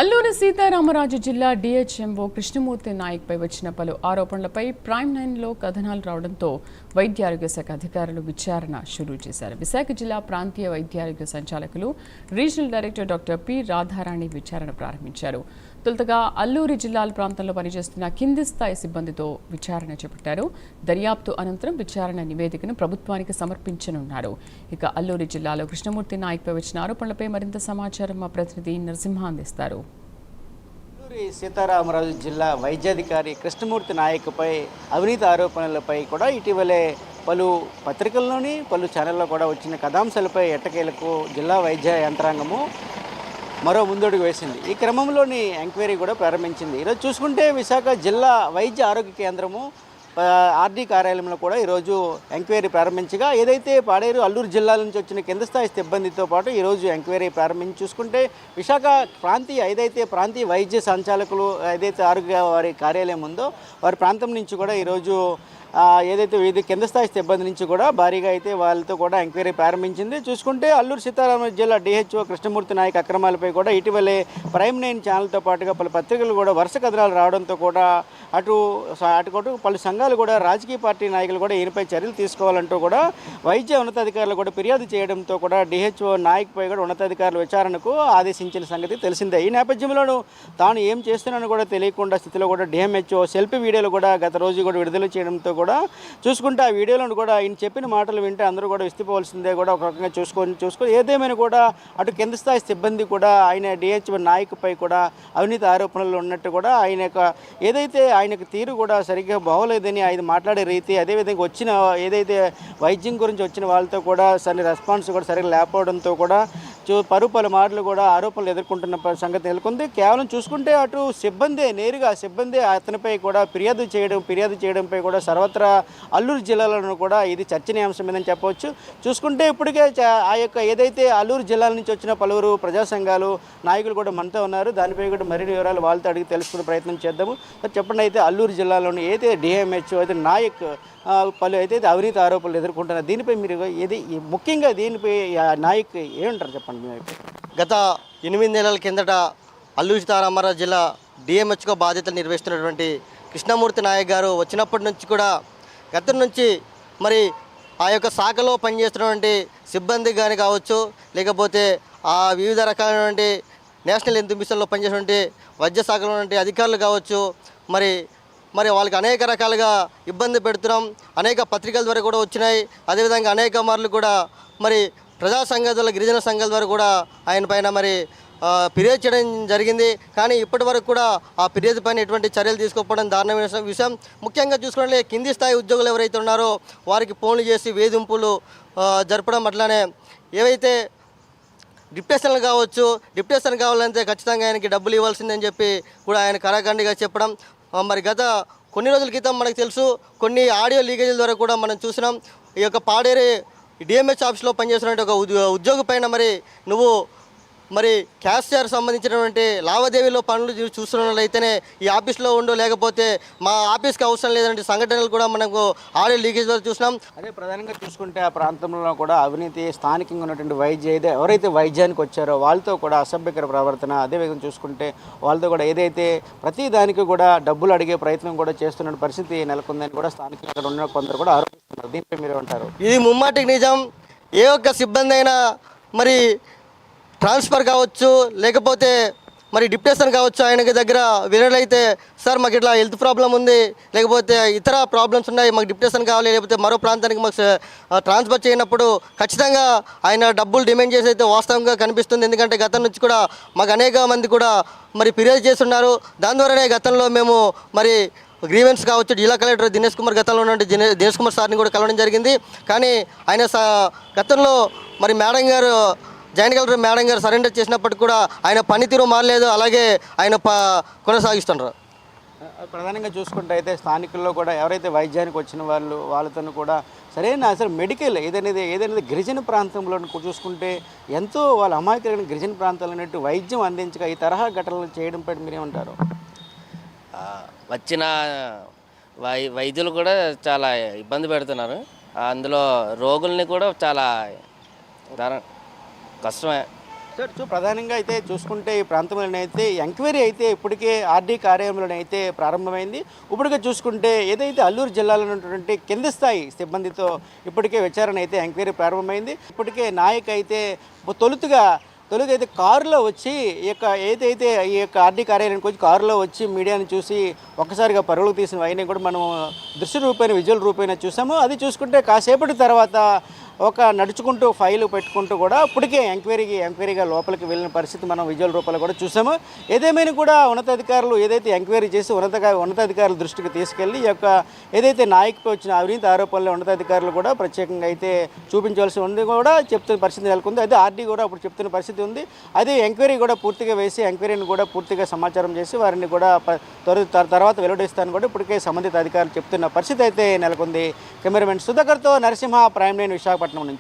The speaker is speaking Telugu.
అల్లూరి సీతారామరాజు జిల్లా డిహెచ్ఎంఓ కృష్ణమూర్తి నాయక్పై వచ్చిన పలు ఆరోపణలపై ప్రైమ్ 9లో కథనాలు రావడంతో వైద్యారోగ్య శాఖ అధికారులు విచారణ షురూ చేశారు. విశాఖ జిల్లా ప్రాంతీయ వైద్యారోగ్య సంచాలకులు regional director doctor P Radharani విచారణ ప్రారంభించారు. తొలుతగా అల్లూరి జిల్లాల ప్రాంతంలో పనిచేస్తున్న కింది స్థాయి సిబ్బందితో విచారణ చేపట్టారు. దర్యాప్తు అనంతరం విచారణ నివేదికను ప్రభుత్వానికి సమర్పించనున్నారు. ఇక అల్లూరి జిల్లాలో కృష్ణమూర్తి నాయక్పై వచ్చిన ఆరోపణలపై మరింత సమాచారం మా ప్రతినిధి నరసింహ అందిస్తారు. అల్లూరి సీతారామరాజు జిల్లా వైద్యాధికారి కృష్ణమూర్తి నాయక్పై అవినీతి ఆరోపణలపై కూడా ఇటీవలే పలు పత్రికల్లోని పలు ఛానల్లో కూడా వచ్చిన కథాంశాలపై ఎట్టకేలకు జిల్లా వైద్య యంత్రాంగము మరో ముందడుగు వేసింది. ఈ క్రమంలోని ఎంక్వైరీ కూడా ప్రారంభించింది. ఈరోజు చూసుకుంటే విశాఖ జిల్లా వైద్య ఆరోగ్య కేంద్రము ఆర్డీ కార్యాలయంలో కూడా ఈరోజు ఎంక్వైరీ ప్రారంభించగా ఏదైతే పాడేరు అల్లూరు జిల్లాల నుంచి వచ్చిన కింద స్థాయి సిబ్బందితో పాటు ఈరోజు ఎంక్వైరీ ప్రారంభించి చూసుకుంటే విశాఖ ప్రాంతీయ వైద్య సంచాలకులు ఏదైతే ఆరోగ్య వారి కార్యాలయం ఉందో వారి ప్రాంతం నుంచి కూడా ఈరోజు ఏదైతే కింద స్థాయి సిబ్బంది నుంచి కూడా భారీగా అయితే వాళ్ళతో కూడా ఎంక్వైరీ ప్రారంభించింది. చూసుకుంటే అల్లూరు సీతారామరాజు జిల్లా డిహెచ్ఓ కృష్ణమూర్తి నాయక్ అక్రమాలపై కూడా ఇటీవలే ప్రైమ్ 9 ఛానల్తో పాటుగా పలు పత్రికలు కూడా వరుస కథనాలు రావడంతో కూడా అటు పలు సంఘాలు కూడా రాజకీయ పార్టీ నాయకులు కూడా ఈయనపై చర్యలు తీసుకోవాలంటూ కూడా వైద్య ఉన్నతాధికారులు కూడా ఫిర్యాదు చేయడంతో కూడా డిహెచ్ఓ నాయక్పై కూడా ఉన్నతాధికారులు విచారణకు ఆదేశించిన సంగతి తెలిసిందే. ఈ నేపథ్యంలోనూ తాను ఏం చేస్తున్నానో కూడా తెలియకుండా స్థితిలో కూడా డిఎంహెచ్ఓ సెల్ఫీ వీడియోలు కూడా గత రోజు కూడా విడుదల చేయడంతో కూడా చూసుకుంటే ఆ వీడియోలను కూడా ఆయన చెప్పిన మాటలు వింటే అందరూ కూడా విస్తుపోవాల్సిందే కూడా ఒక రకంగా చూసుకొని ఏదేమైనా కూడా అటు కింద స్థాయి సిబ్బంది కూడా ఆయన డిహెచ్ఓ నాయక్పై కూడా అవినీతి ఆరోపణలు ఉన్నట్టు కూడా ఆయనకు తీరు కూడా సరిగ్గా బాగోలేదని ఆయన మాట్లాడే రీతి, అదేవిధంగా వచ్చిన ఏదైతే వైద్యం గురించి వచ్చిన వాళ్ళతో కూడా రెస్పాన్స్ కూడా సరిగ్గా లేకపోవడంతో కూడా పలు మార్లు కూడా ఆరోపణలు ఎదుర్కొంటున్న సంగతి నెలకొంది. కేవలం చూసుకుంటే అటు నేరుగా సిబ్బంది అతనిపై కూడా ఫిర్యాదు చేయడంపై కూడా సర్వత్రా అల్లూరు జిల్లాలోనూ కూడా ఇది చర్చనీయాంశమేదని చెప్పవచ్చు. చూసుకుంటే ఇప్పటికే ఏదైతే అల్లూరు జిల్లాల నుంచి వచ్చిన పలువురు ప్రజా సంఘాలు నాయకులు కూడా మనతో ఉన్నారు. దానిపై కూడా మరిన్ని వివరాలు వాళ్ళతో అడిగి తెలుసుకునే ప్రయత్నం చేద్దాము. చెప్పండి, అయితే అల్లూరు జిల్లాలోని అయితే డిఎంహెచ్ఓ అయితే నాయక్ పలు అయితే అవినీతి ఆరోపణలు ఎదుర్కొంటున్నారు. దీనిపై మీరు ముఖ్యంగా దీనిపై నాయక్ ఏమంటారు చెప్పండి. గత 8 నెలల కిందట అల్లూరి సీతారామరాజు జిల్లా డిఎంహెచ్ఓ బాధ్యతలు నిర్వహిస్తున్నటువంటి కృష్ణమూర్తి నాయక్ గారు వచ్చినప్పటి నుంచి కూడా గతం నుంచి మరి ఆ యొక్క శాఖలో పనిచేస్తున్నటువంటి సిబ్బంది కానీ కావచ్చు, లేకపోతే ఆ వివిధ రకాలైనటువంటి నేషనల్ హెల్త్ మిషన్లో పనిచేసినటువంటి వైద్య శాఖలో ఉన్నటువంటి అధికారులు కావచ్చు, మరి వాళ్ళకి అనేక రకాలుగా ఇబ్బంది పెడుతున్నాం. అనేక పత్రికల ద్వారా కూడా వచ్చినాయి. అదేవిధంగా అనేక మార్లు కూడా మరి ప్రజా సంఘాల ద్వారా, గిరిజన సంఘాల ద్వారా కూడా ఆయన పైన మరి ఫిర్యాదు చేయడం జరిగింది. కానీ ఇప్పటి వరకు కూడా ఆ ఫిర్యాదు పైన ఎటువంటి చర్యలు తీసుకోకపోవడం దారుణమైన విషయం. ముఖ్యంగా చూసుకుంటే కింది స్థాయి ఉద్యోగులు ఎవరైతే ఉన్నారో వారికి ఫోన్లు చేసి వేధింపులు జరపడం, అట్లానే ఏవైతే డిప్యూటేషన్లు కావచ్చు, డిప్యూటేషన్ కావాలంటే ఖచ్చితంగా ఆయనకి డబ్బులు ఇవ్వాల్సిందని చెప్పి కూడా ఆయన కరాఖండిగా చెప్పడం. మరి గత కొన్ని రోజుల క్రితం మనకు తెలుసు, కొన్ని ఆడియో లీకేజీల ద్వారా కూడా మనం చూసినాం. ఈ యొక్క పాడేరు డిఎంహెచ్ ఆఫీస్లో పనిచేస్తున్న ఒక ఉద్యోగి పైన నువ్వు క్యాషియర్ సంబంధించినటువంటి లావాదేవీలో పనులు చూస్తున్నట్లయితేనే ఈ ఆఫీస్లో ఉండు, లేకపోతే మా ఆఫీస్కి అవసరం లేదంటే సంఘటనలు కూడా మనకు ఆడియో లీకేజ్ ద్వారా చూసినాం. అదే ప్రధానంగా చూసుకుంటే ఆ ప్రాంతంలో కూడా అవినీతి, స్థానికంగా ఉన్నటువంటి ఎవరైతే వైద్యానికి వచ్చారో వాళ్ళతో కూడా అసభ్యకర ప్రవర్తన, అదేవిధంగా చూసుకుంటే వాళ్ళతో కూడా ఏదైతే ప్రతి దానికి కూడా డబ్బులు అడిగే ప్రయత్నం కూడా చేస్తున్న పరిస్థితి నెలకొందని కూడా స్థానికంగా అక్కడ ఉన్న కొందరు కూడా ఆరోపిస్తున్నారు. దీనిపై మీరు ఏమంటారు? ఇది ముమ్మాటికి నిజం. ఏ ఒక్క సిబ్బంది అయినా ట్రాన్స్ఫర్ కావచ్చు, లేకపోతే డిప్యూటేషన్ కావచ్చు, ఆయనకి దగ్గర వినట్లయితే సార్ మాకు ఇట్లా హెల్త్ ప్రాబ్లం ఉంది, లేకపోతే ఇతర ప్రాబ్లమ్స్ ఉన్నాయి, మాకు డిప్యూటేషన్ కావాలి, లేకపోతే మరో ప్రాంతానికి మాకు ట్రాన్స్ఫర్ చేయనప్పుడు ఖచ్చితంగా ఆయన డబ్బులు డిమాండ్ చేసి అయితే వాస్తవంగా కనిపిస్తుంది. ఎందుకంటే గతం నుంచి కూడా మాకు అనేక మంది కూడా ఫిర్యాదు చేస్తున్నారు. దాని ద్వారానే గతంలో మేము గ్రీవెన్స్ కావచ్చు, జిల్లా కలెక్టర్ దినేష్ కుమార్ గతంలో ఉన్నటువంటి దినేష్ కుమార్ సార్ని కూడా కలవడం జరిగింది. కానీ ఆయన గతంలో జాయింట్ కలెక్టర్ మేడం గారు సరెండర్ చేసినప్పటికీ కూడా ఆయన పనితీరు మారలేదు, అలాగే ఆయన కొనసాగిస్తున్నారు. ప్రధానంగా చూసుకుంటే అయితే స్థానికుల్లో కూడా ఎవరైతే వైద్యానికి వచ్చిన వాళ్ళతో కూడా సరైన అసలు మెడికల్ ఏదైనా గిరిజన ప్రాంతంలో చూసుకుంటే ఎంతో వాళ్ళ అమాయకులైన గిరిజన ప్రాంతాలు అన్నట్టు వైద్యం అందించగా ఈ తరహా ఘటనలు చేయడం పై మీరేమంటారు? వచ్చిన వైద్యులు కూడా చాలా ఇబ్బంది పెడుతున్నారు. అందులో రోగుల్ని కూడా చాలా కష్టమే. సార్ ప్రధానంగా అయితే చూసుకుంటే ఈ ప్రాంతంలోనే అయితే ఎంక్వైరీ అయితే ఇప్పటికే ఆర్డీ కార్యాలయంలోనే అయితే ప్రారంభమైంది. ఇప్పటికే చూసుకుంటే ఏదైతే అల్లూరు జిల్లాలో ఉన్నటువంటి కింది స్థాయి సిబ్బందితో ఇప్పటికే విచారణ అయితే ఎంక్వైరీ ప్రారంభమైంది. ఇప్పటికే నాయక్ అయితే తొలుతగా అయితే కారులో వచ్చి ఏదైతే ఈ యొక్క ఆర్డీ కార్యాలయానికి వచ్చి కారులో వచ్చి మీడియాని చూసి ఒక్కసారిగా పరుగులు తీసిన అయినా కూడా మనం దృశ్య రూపేణ విజువల్ రూపేణ చూసాము. అది చూసుకుంటే కాసేపటి తర్వాత నడుచుకుంటూ ఫైలు పెట్టుకుంటూ కూడా ఇప్పటికే ఎంక్వైరీగా లోపలికి వెళ్ళిన పరిస్థితి మనం విజువల్ రూపంలో కూడా చూసాము. ఏదేమైనా కూడా ఉన్నతాధికారులు ఏదైతే ఎంక్వైరీ చేసి ఉన్నతాధికారుల దృష్టికి తీసుకెళ్లి ఈ యొక్క ఏదైతే నాయకుపై వచ్చిన అవినీతి ఆరోపణలు ఉన్నతాధికారులు కూడా ప్రత్యేకంగా అయితే చూపించాల్సి ఉంది కూడా చెప్తున్న పరిస్థితి నెలకొంది. అదే ఆర్డీ కూడా అప్పుడు చెప్తున్న పరిస్థితి ఉంది. అదే ఎంక్వైరీ కూడా పూర్తిగా వేసి ఎంక్వైరీని కూడా పూర్తిగా సమాచారం చేసి వారిని కూడా తర్వాత వెల్లడిస్తాను కూడా ఇప్పటికే సంబంధిత అధికారులు చెప్తున్న పరిస్థితి అయితే నెలకొంది. కెమెరామెన్ సుధాకర్తో నరసింహ, ప్రైమ్ 9 విశాఖపట్నం నుంచి.